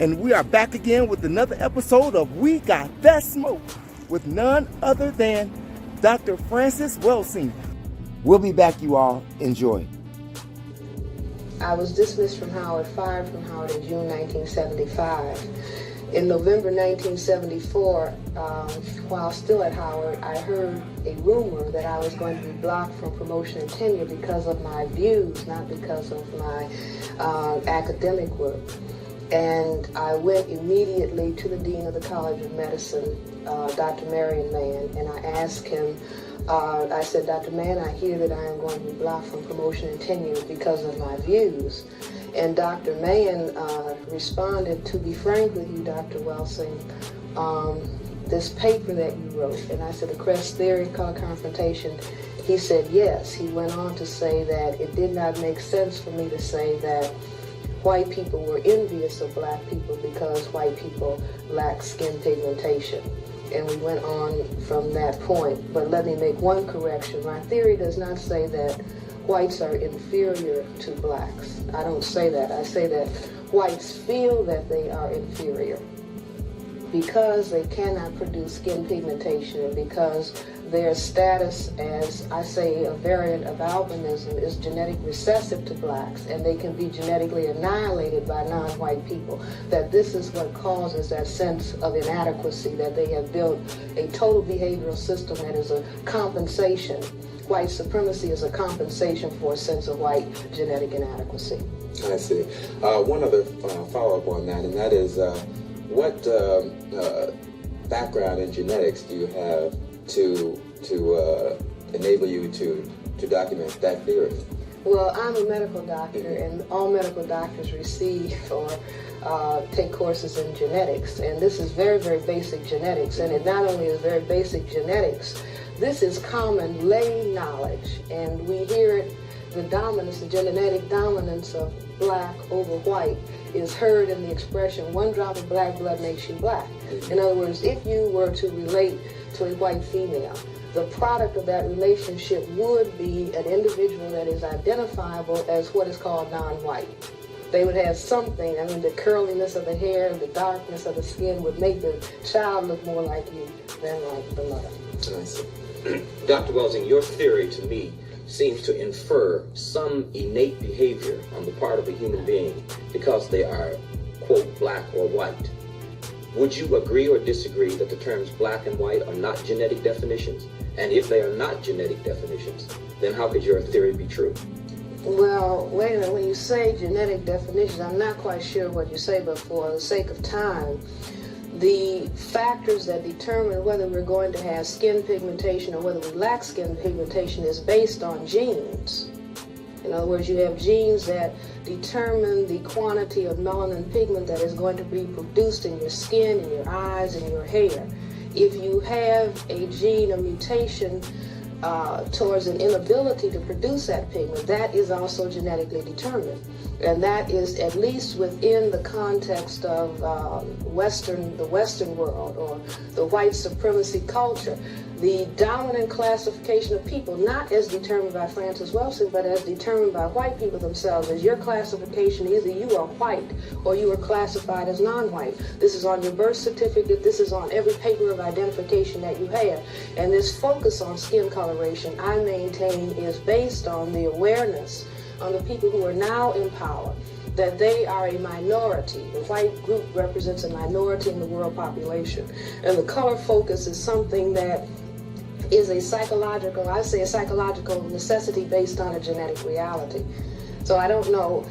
and we are back again with another episode of We Got That Smoke with none other than Dr. Francis Welsing. We'll be back, you all. Enjoy. I was dismissed from Howard, fired from Howard in June 1975. In November 1974, while still at Howard, I heard a rumor that I was going to be blocked from promotion and tenure because of my views, not because of my academic work. And I went immediately to the Dean of the College of Medicine, Dr. Marion Mann, and I asked him, I said, Dr. Mann, I hear that I am going to be blocked from promotion and tenure because of my views. And Dr. Mann responded, to be frank with you, Dr. Welsing, this paper that you wrote, and I said, the Cress theory, color confrontation, he said yes. He went on to say that it did not make sense for me to say that white people were envious of black people because white people lack skin pigmentation. And we went on from that point. But let me make one correction. My theory does not say that whites are inferior to blacks. I don't say that. I say that whites feel that they are inferior because they cannot produce skin pigmentation and because their status as, I say, a variant of albinism is genetic recessive to blacks, and they can be genetically annihilated by non-white people. That this is what causes that sense of inadequacy, that they have built a total behavioral system that is a compensation. White supremacy is a compensation for a sense of white genetic inadequacy. I see. One other follow-up on that, and that is what background in genetics do you have to enable you to document that theory? Well, I'm a medical doctor, and all medical doctors receive or take courses in genetics, and this is very, very basic genetics, and it not only is very basic genetics, this is common lay knowledge, and we hear it, the dominance, the genetic dominance of black over white is heard in the expression, one drop of black blood makes you black. In other words, if you were to relate to a white female, the product of that relationship would be an individual that is identifiable as what is called non-white. They would have something, I mean, the curliness of the hair, the darkness of the skin would make the child look more like you than like the mother. I see. Dr. Welsing, your theory to me seems to infer some innate behavior on the part of a human being because they are, quote, black or white. Would you agree or disagree that the terms black and white are not genetic definitions? And if they are not genetic definitions, then how could your theory be true? Well, wait a minute, when you say genetic definitions, I'm not quite sure what you say, but for the sake of time, the factors that determine whether we're going to have skin pigmentation or whether we lack skin pigmentation is based on genes. In other words, you have genes that determine the quantity of melanin pigment that is going to be produced in your skin, in your eyes, in your hair. If you have a gene, a mutation towards an inability to produce that pigment, that is also genetically determined. And that is at least within the context of the Western world or the white supremacy culture. The dominant classification of people, not as determined by Francis Welsing, but as determined by white people themselves, is your classification. Either you are white or you are classified as non-white. This is on your birth certificate. This is on every paper of identification that you have. And this focus on skin coloration, I maintain, is based on the awareness on the people who are now in power, that they are a minority. The white group represents a minority in the world population. And the color focus is something that is a psychological, I say a psychological necessity based on a genetic reality. So I don't know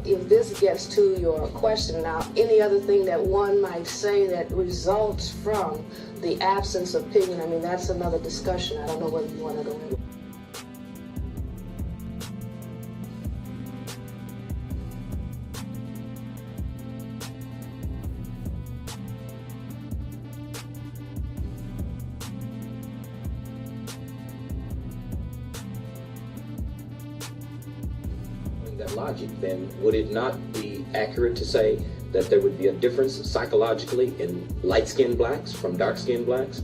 if this gets to your question. Now, any other thing that one might say that results from the absence of pigment, I mean, that's another discussion. I don't know whether you want to go into. That logic, then would it not be accurate to say that there would be a difference psychologically in light-skinned blacks from dark-skinned blacks?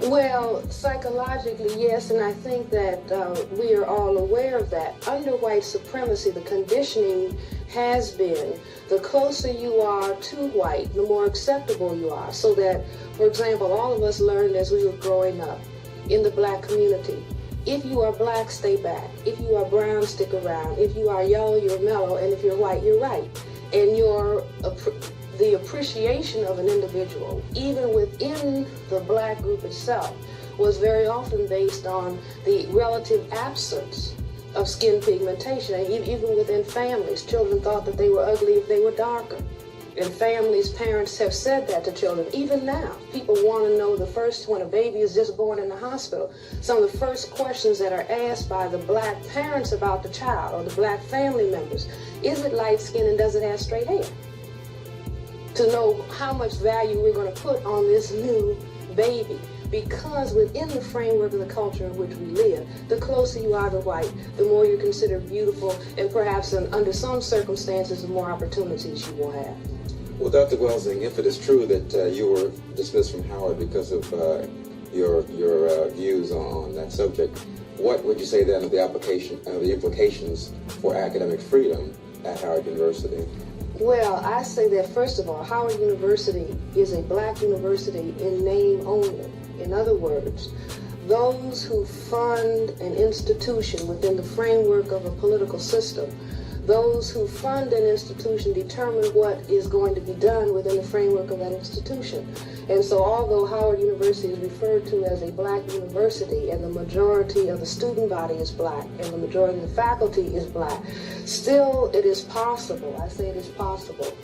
Well, psychologically, yes, and I think that we are all aware of that. Under white supremacy, the conditioning has been the closer you are to white, the more acceptable you are. So that, for example, all of us learned as we were growing up in the black community, if you are black, stay back. If you are brown, stick around. If you are yellow, you're mellow, and if you're white, you're right. And the appreciation of an individual, even within the black group itself, was very often based on the relative absence of skin pigmentation. And even within families, children thought that they were ugly if they were darker. And families, parents have said that to children. Even now, people want to know when a baby is just born in the hospital, some of the first questions that are asked by the black parents about the child or the black family members, is it light skin and does it have straight hair? To know how much value we're going to put on this new baby. Because within the framework of the culture in which we live, the closer you are to white, the more you're considered beautiful, and perhaps under some circumstances, the more opportunities you will have. Well, Dr. Welsing, if it is true that you were dismissed from Howard because of your views on that subject, what would you say then of the implications for academic freedom at Howard University? Well, I say that first of all, Howard University is a black university in name only. In other words, those who fund an institution within the framework of a political system, those who fund an institution determine what is going to be done within the framework of that institution. And so although Howard University is referred to as a black university and the majority of the student body is black and the majority of the faculty is black, still it is possible, I say it is possible,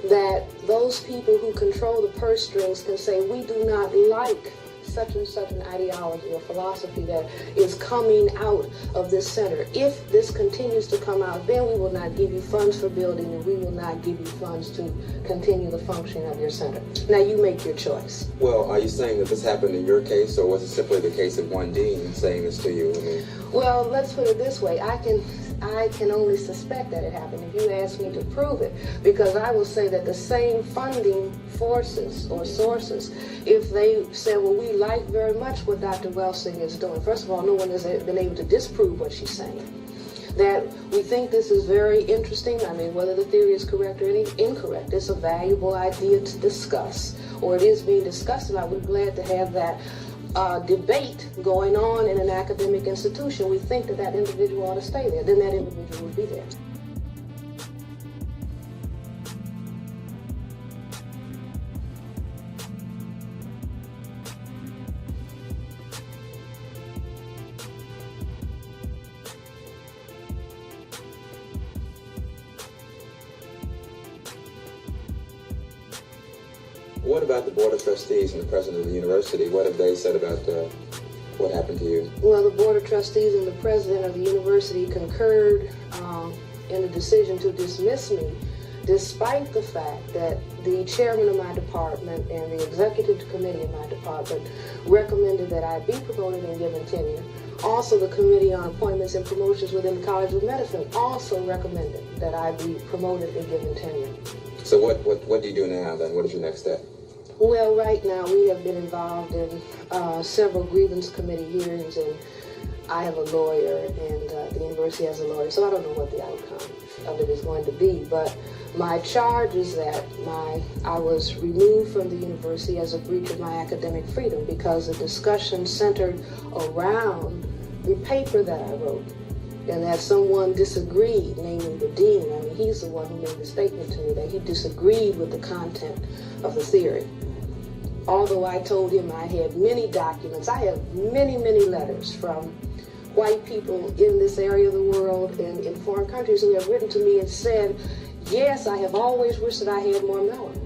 that those people who control the purse strings can say, we do not like such and such an ideology or philosophy that is coming out of this center. If this continues to come out, then we will not give you funds for building and we will not give you funds to continue the functioning of your center. Now you make your choice. Well, are you saying that this happened in your case, or was it simply the case of one dean saying this to you? Well, let's put it this way. I can only suspect that it happened if you ask me to prove it, because I will say that the same funding forces or sources, if they say, well, we like very much what Dr. Welsing is doing. First of all, no one has been able to disprove what she's saying. That we think this is very interesting. I mean, whether the theory is correct or incorrect, it's a valuable idea to discuss, or it is being discussed, and I would be glad to have that debate going on in an academic institution. We think that that individual ought to stay there, then that individual would be there. What about the Board of Trustees and the President of the University? What have they said about what happened to you? Well, the Board of Trustees and the President of the University concurred in the decision to dismiss me, despite the fact that the chairman of my department and the executive committee of my department recommended that I be promoted and given tenure. Also, the Committee on Appointments and Promotions within the College of Medicine also recommended that I be promoted and given tenure. So what do you do now then? What is your next step? Well, right now we have been involved in several grievance committee hearings, and I have a lawyer, and the university has a lawyer, so I don't know what the outcome of it is going to be. But my charge is that I was removed from the university as a breach of my academic freedom because the discussion centered around the paper that I wrote, and that someone disagreed, namely the dean. I mean, he's the one who made the statement to me that he disagreed with the content of the theory. Although I told him I had many documents, I have many, many letters from white people in this area of the world and in foreign countries who have written to me and said, yes, I have always wished that I had more melanin.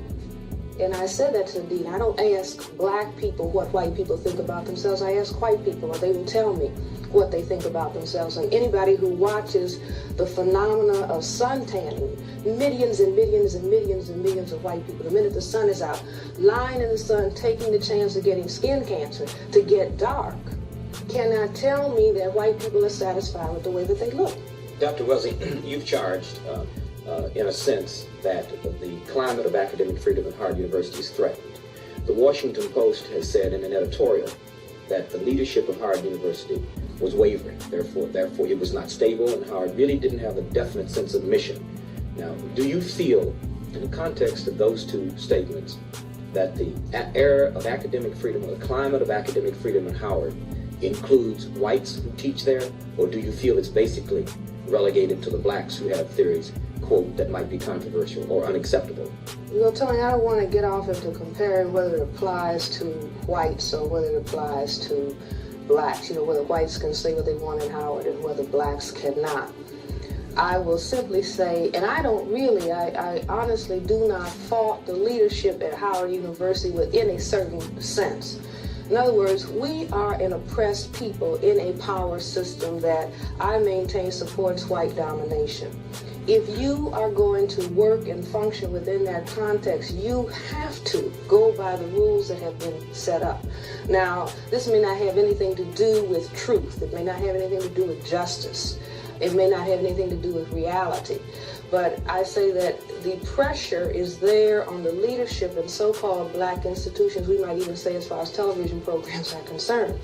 And I said that to the dean. I don't ask black people what white people think about themselves. I ask white people, or they will tell me what they think about themselves. And anybody who watches the phenomena of sun tanning, millions and millions and millions and millions of white people, the minute the sun is out, lying in the sun, taking the chance of getting skin cancer to get dark, cannot tell me that white people are satisfied with the way that they look. Dr. Welsing, you've charged, in a sense, that the climate of academic freedom at Howard University is threatened. The Washington Post has said in an editorial that the leadership of Howard University was wavering. Therefore, it was not stable, and Howard really didn't have a definite sense of mission. Now, do you feel, in the context of those two statements, that the era of academic freedom, or the climate of academic freedom at Howard, includes whites who teach there, or do you feel it's basically relegated to the blacks who have theories, quote, that might be controversial or unacceptable? Well, Tony, I don't want to get off into comparing whether it applies to whites or whether it applies to blacks, whether whites can say what they want at Howard and whether blacks cannot. I will simply say, and I honestly do not fault the leadership at Howard University within a certain sense. In other words, we are an oppressed people in a power system that I maintain supports white domination. If you are going to work and function within that context, you have to go by the rules that have been set up. Now, this may not have anything to do with truth. It may not have anything to do with justice. It may not have anything to do with reality. But I say that the pressure is there on the leadership in so-called black institutions, we might even say as far as television programs are concerned.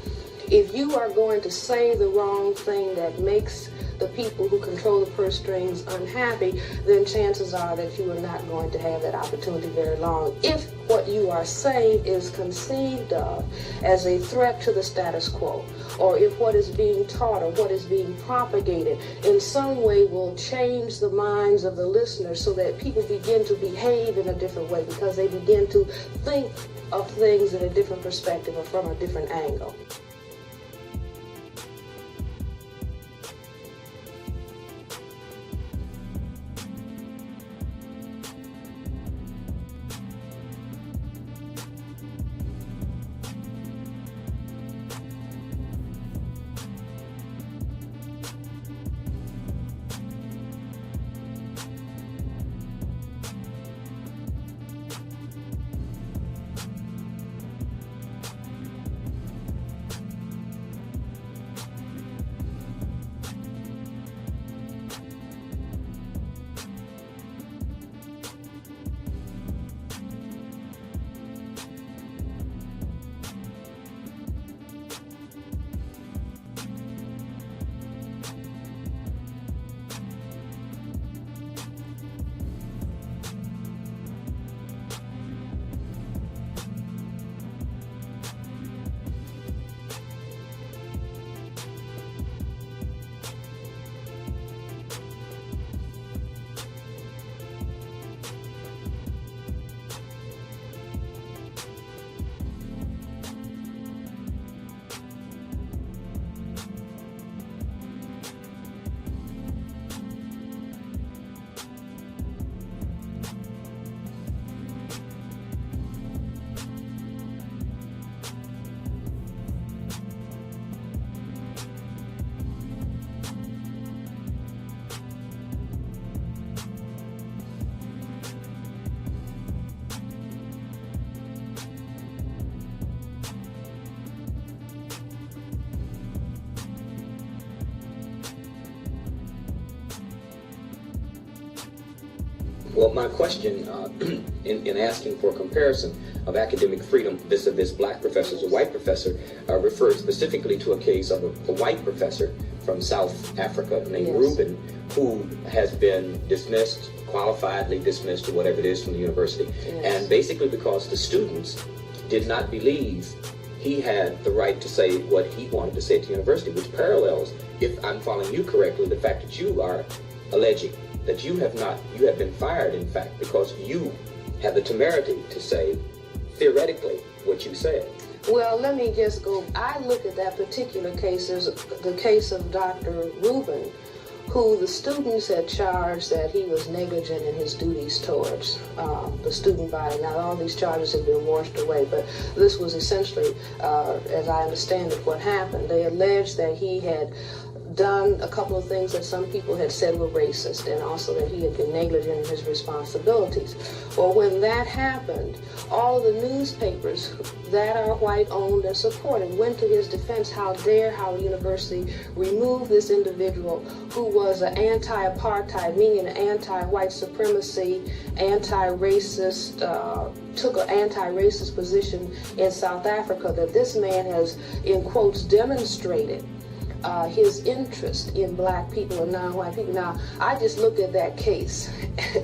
If you are going to say the wrong thing that makes the people who control the purse strings unhappy, then chances are that you are not going to have that opportunity very long. If what you are saying is conceived of as a threat to the status quo, or if what is being taught or what is being propagated in some way will change the minds of the listeners so that people begin to behave in a different way because they begin to think of things in a different perspective or from a different angle. Well, my question in asking for a comparison of academic freedom vis-a-vis black professors or white professor refers specifically to a case of a white professor from South Africa named Reuben, who has been dismissed, qualifiedly dismissed or whatever it is from the university. And basically because the students did not believe he had the right to say what he wanted to say at the university, which parallels, if I'm following you correctly, the fact that you are alleging that you have been fired, in fact, because you have the temerity to say, theoretically, what you said. Well, let me just go, I look at that particular case as the case of Dr. Rubin, who the students had charged that he was negligent in his duties towards the student body. Now, all these charges have been washed away, but this was essentially, as I understand it, what happened. They alleged that he had done a couple of things that some people had said were racist, and also that he had been negligent in his responsibilities. Well, when that happened, all of the newspapers that are white owned and supported went to his defense. How dare Howard University remove this individual who was an anti-apartheid, meaning an anti-white supremacy, anti-racist, took an anti-racist position in South Africa, that this man has, in quotes, demonstrated his interest in black people and non-white people. Now, I just looked at that case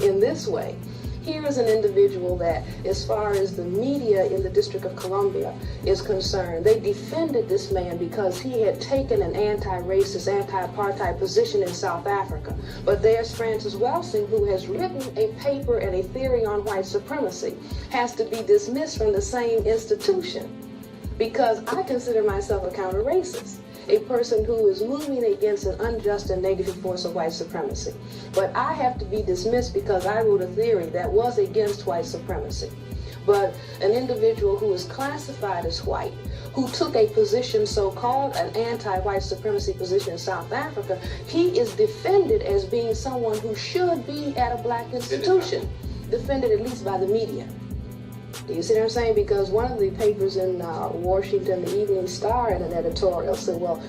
in this way. Here is an individual that, as far as the media in the District of Columbia is concerned, they defended this man because he had taken an anti-racist, anti-apartheid position in South Africa. But there's Francis Welsing, who has written a paper and a theory on white supremacy, has to be dismissed from the same institution because I consider myself a counter-racist, a person who is moving against an unjust and negative force of white supremacy. But I have to be dismissed because I wrote a theory that was against white supremacy. But an individual who is classified as white, who took a position, so-called an anti-white supremacy position in South Africa, he is defended as being someone who should be at a black institution, defended at least by the media. You see what I'm saying? Because one of the papers in Washington, the Evening Star, in an editorial said, well,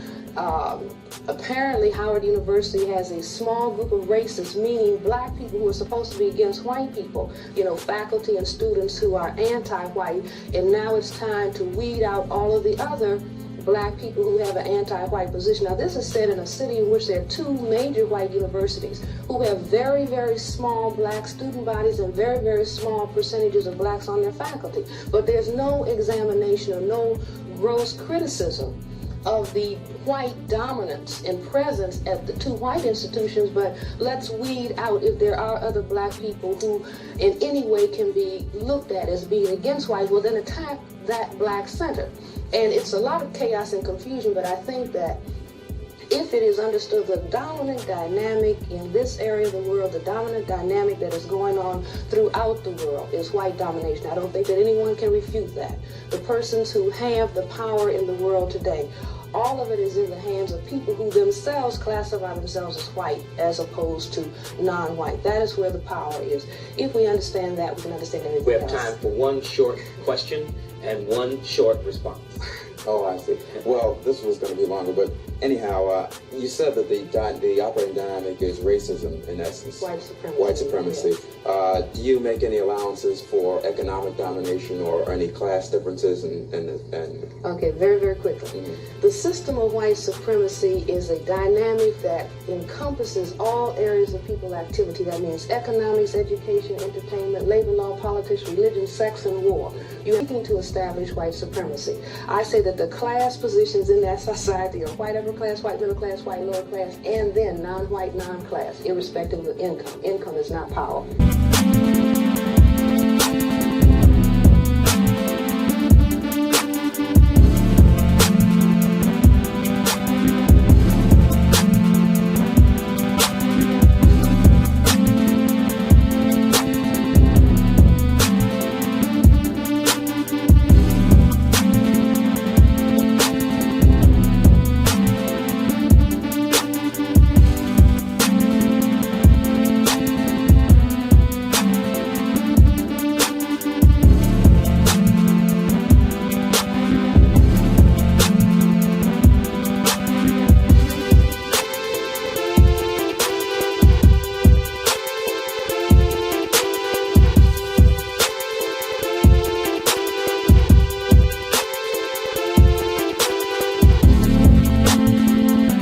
apparently Howard University has a small group of racists, meaning black people who are supposed to be against white people, you know, faculty and students who are anti-white, and now it's time to weed out all of the other black people who have an anti-white position. Now, this is said in a city in which there are two major white universities who have very, very small black student bodies and very, very small percentages of blacks on their faculty. But there's no examination or no gross criticism of the white dominance and presence at the two white institutions, but let's weed out if there are other black people who in any way can be looked at as being against white, well then attack that black center. And it's a lot of chaos and confusion, but I think that if it is understood, the dominant dynamic in this area of the world, the dominant dynamic that is going on throughout the world is white domination. I don't think that anyone can refute that. The persons who have the power in the world today, all of it is in the hands of people who themselves classify themselves as white as opposed to non-white. That is where the power is. If we understand that, we can understand everything else. We have time for one short question and one short response. Oh, I see. Well, this was going to be longer, but anyhow, you said that the operating dynamic is racism in essence. White supremacy. White supremacy. Do you make any allowances for economic domination or any class differences? Okay, very, very quickly. Mm-hmm. The system of white supremacy is a dynamic that encompasses all areas of people's activity. That means economics, education, entertainment, labor law, politics, religion, sex, and war. You're looking to establish white supremacy. I say that the class positions in that society are white upper class, white middle class, white lower class, and then non-white, non-class, irrespective of income. Income is not power.